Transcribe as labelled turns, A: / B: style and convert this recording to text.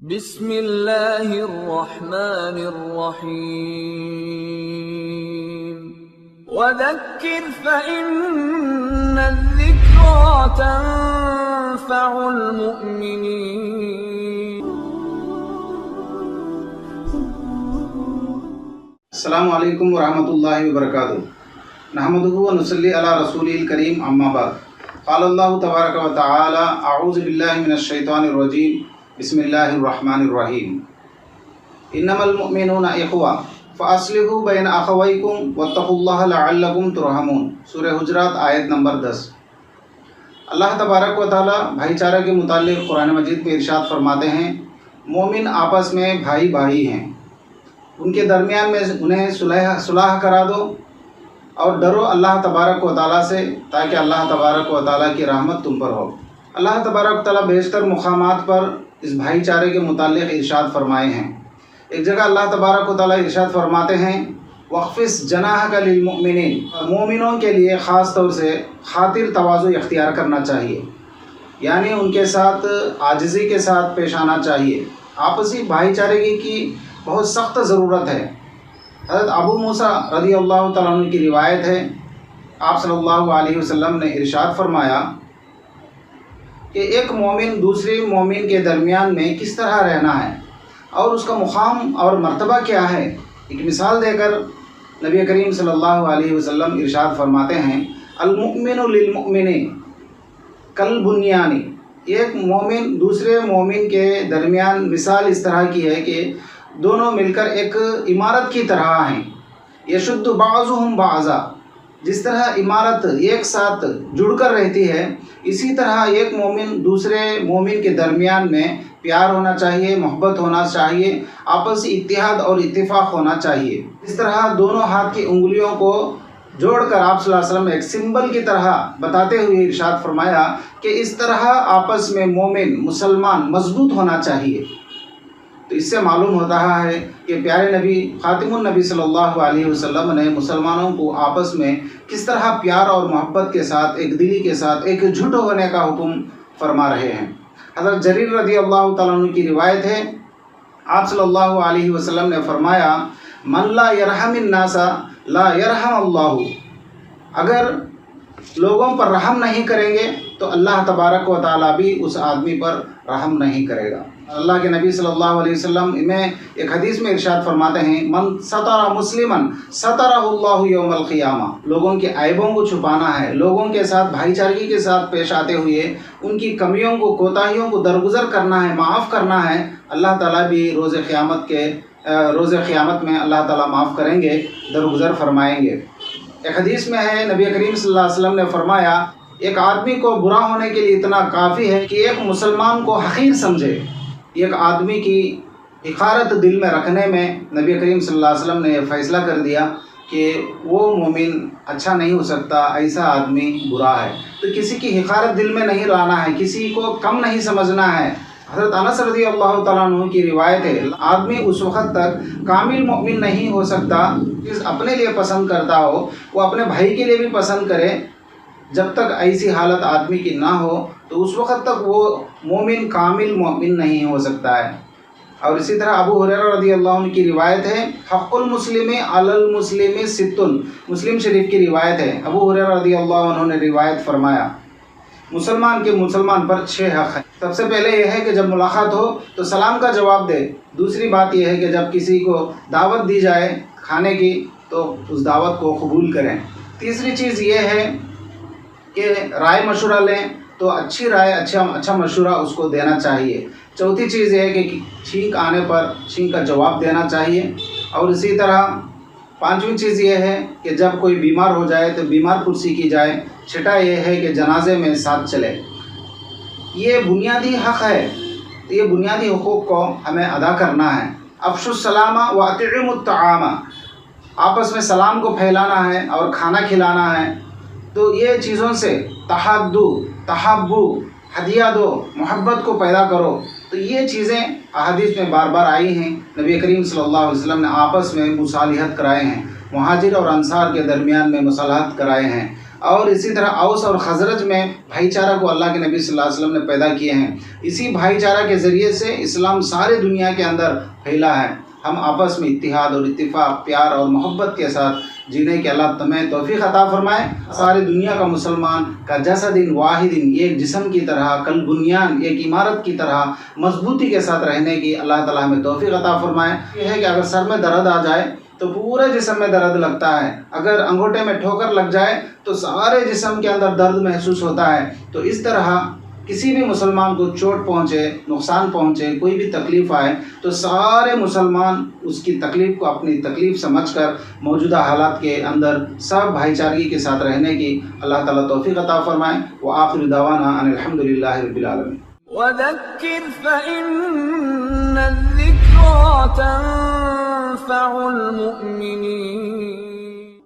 A: بسم اللہ الرحمن الرحیم وذکر فإن الذکرى تنفع المؤمنین۔
B: السلام علیکم ورحمۃ اللہ وبرکاتہ۔ نحمدہ ونصلی علی رسولہ الکریم، اما بعد۔ قال اللہ تبارک و تعالی: اعوذ باللہ من الشیطان الرجیم، بسم اللہ الرحمن الرحیم۔ انما المؤمنون اخوہ فاصلحوا بین اخویکم واتقوا اللہ لعلکم ترحمون۔ سورہ حجرات آیت نمبر 10۔ اللہ تبارک و تعالی بھائی چارہ کے متعلق قرآن مجید میں ارشاد فرماتے ہیں، مومن آپس میں بھائی بھائی ہیں، ان کے درمیان میں انہیں صلح کرا دو اور ڈرو اللہ تبارک و تعالیٰ سے، تاکہ اللہ تبارک و تعالیٰ کی رحمت تم پر ہو۔ اللہ تبارک و تعالیٰ بیشتر مقامات پر اس بھائی چارے کے متعلق ارشاد فرمائے ہیں۔ ایک جگہ اللہ تبارک و تعالیٰ ارشاد فرماتے ہیں، وَاخْفِضْ جَنَاحَكَ لِلْمُؤْمِنِينَ۔ مومنوں کے لیے خاص طور سے خاطر تواضع اختیار کرنا چاہیے، یعنی ان کے ساتھ عاجزی کے ساتھ پیش آنا چاہیے۔ آپسی بھائی چارے کی بہت سخت ضرورت ہے۔ حضرت ابو موسیٰ رضی اللہ تعالیٰ عنہ کی روایت ہے، آپ صلی اللہ علیہ وسلم نے ارشاد فرمایا کہ ایک مومن دوسرے مومن کے درمیان میں کس طرح رہنا ہے اور اس کا مقام اور مرتبہ کیا ہے۔ ایک مثال دے کر نبی کریم صلی اللہ علیہ وسلم ارشاد فرماتے ہیں، المؤمن للمؤمن کالبنیان۔ ایک مومن دوسرے مومن کے درمیان مثال اس طرح کی ہے کہ دونوں مل کر ایک عمارت کی طرح ہیں، یشد بعضهم بعضا۔ جس طرح عمارت ایک ساتھ جڑ کر رہتی ہے، اسی طرح ایک مومن دوسرے مومن کے درمیان میں پیار ہونا چاہیے، محبت ہونا چاہیے، آپسی اتحاد اور اتفاق ہونا چاہیے۔ اس طرح دونوں ہاتھ کی انگلیوں کو جوڑ کر آپ صلی اللہ علیہ وسلم نے ایک سمبل کی طرح بتاتے ہوئے ارشاد فرمایا کہ اس طرح آپس میں مومن مسلمان مضبوط ہونا چاہیے۔ تو اس سے معلوم ہوتا ہے کہ پیارے نبی خاتم النبی صلی اللہ علیہ وسلم نے مسلمانوں کو آپس میں کس طرح پیار اور محبت کے ساتھ، ایک دلی کے ساتھ ایک جھٹ ہونے کا حکم فرما رہے ہیں۔ حضرت جریر رضی اللہ تعالیٰ عنہ کی روایت ہے، آپ صلی اللہ علیہ وسلم نے فرمایا، من لا یرحم الناس لا یرحم اللہ۔ اگر لوگوں پر رحم نہیں کریں گے تو اللہ تبارک و تعالیٰ بھی اس آدمی پر رحم نہیں کرے گا۔ اللہ کے نبی صلی اللہ علیہ وسلم میں ایک حدیث میں ارشاد فرماتے ہیں، من ستر مسلما سترہ اللہ یوم القیامہ۔ لوگوں کے عیبوں کو چھپانا ہے، لوگوں کے ساتھ بھائی چارگی کے ساتھ پیش آتے ہوئے ان کی کمیوں کو، کوتاہیوں کو درگزر کرنا ہے، معاف کرنا ہے۔ اللہ تعالیٰ بھی روز قیامت میں اللہ تعالیٰ معاف کریں گے، درگزر فرمائیں گے۔ ایک حدیث میں ہے، نبی کریم صلی اللہ علیہ وسلم نے فرمایا، ایک آدمی کو برا ہونے کے لیے اتنا کافی ہے کہ ایک مسلمان کو حقیر سمجھے۔ ایک آدمی کی حقارت دل میں رکھنے میں نبی کریم صلی اللہ علیہ وسلم نے یہ فیصلہ کر دیا کہ وہ مومن اچھا نہیں ہو سکتا، ایسا آدمی برا ہے۔ تو کسی کی حقارت دل میں نہیں لانا ہے، کسی کو کم نہیں سمجھنا ہے۔ حضرت انس رضی اللہ تعالیٰ عنہ کی روایت ہے، آدمی اس وقت تک کامل مومن نہیں ہو سکتا جس اپنے لیے پسند کرتا ہو وہ اپنے بھائی کے لیے بھی پسند کرے۔ جب تک ایسی حالت آدمی کی نہ ہو تو اس وقت تک وہ مومن کامل مومن نہیں ہو سکتا ہے۔ اور اسی طرح ابو ہریرہ رضی اللہ عنہ کی روایت ہے، حق المسلم علی المسلم ست۔ مسلم شریف کی روایت ہے، ابو ہریرہ رضی اللہ عنہ نے روایت فرمایا، مسلمان کے مسلمان پر 6 حق ہیں۔ سب سے پہلے یہ ہے کہ جب ملاقات ہو تو سلام کا جواب دے۔ دوسری بات یہ ہے کہ جب کسی کو دعوت دی جائے کھانے کی تو اس دعوت کو قبول کریں۔ تیسری چیز یہ ہے کہ رائے مشورہ لیں تو اچھی رائے، اچھا مشورہ اس کو دینا چاہیے۔ چوتھی چیز یہ ہے کہ چھینک آنے پر چھینک کا جواب دینا چاہیے۔ اور اسی طرح 5ویں چیز یہ ہے کہ جب کوئی بیمار ہو جائے تو بیمار پرسی کی جائے۔ 6 یہ ہے کہ جنازے میں ساتھ چلے۔ یہ بنیادی حق ہے، تو یہ بنیادی حقوق کو ہمیں ادا کرنا ہے۔ افشوا السلام واطعموا الطعام، آپس میں سلام کو پھیلانا ہے اور کھانا کھلانا ہے۔ تو یہ چیزوں سے تحادو، تحابو، ہدیہ دو، محبت کو پیدا کرو۔ تو یہ چیزیں احادیث میں بار بار آئی ہیں۔ نبی کریم صلی اللہ علیہ وسلم نے آپس میں مصالحت کرائے ہیں، مہاجر اور انصار کے درمیان میں مصالحت کرائے ہیں۔ اور اسی طرح اوس اور خزرج میں بھائی چارہ کو اللہ کے نبی صلی اللہ علیہ وسلم نے پیدا کیے ہیں. اسی بھائی چارہ کے ذریعے سے اسلام سارے دنیا کے اندر پھیلا ہے. ہم آپس میں اتحاد اور اتفاق، پیار اور محبت کے ساتھ جینے کے اللہ تمہیں توفیق عطا فرمائے. ساری دنیا کا مسلمان کا جسد واحد ایک جسم کی طرح، کل بنیان ایک عمارت کی طرح مضبوطی کے ساتھ رہنے کی اللہ تعالیٰ ہمیں توفیق عطا فرمائے. یہ ہے کہ اگر سر میں درد آ جائے تو پورے جسم میں درد لگتا ہے، اگر انگوٹھے میں ٹھوکر لگ جائے تو سارے جسم کے اندر درد محسوس ہوتا ہے. تو اس طرح کسی بھی مسلمان کو چوٹ پہنچے، نقصان پہنچے، کوئی بھی تکلیف آئے تو سارے مسلمان اس کی تکلیف کو اپنی تکلیف سمجھ کر موجودہ حالات کے اندر سب بھائی چارگی کے ساتھ رہنے کی اللہ تعالیٰ توفیق عطا فرمائے. وآخر دعوانا ان الحمدللہ رب العالمین.
A: وذكر فإن الذكرى تنفع المؤمنين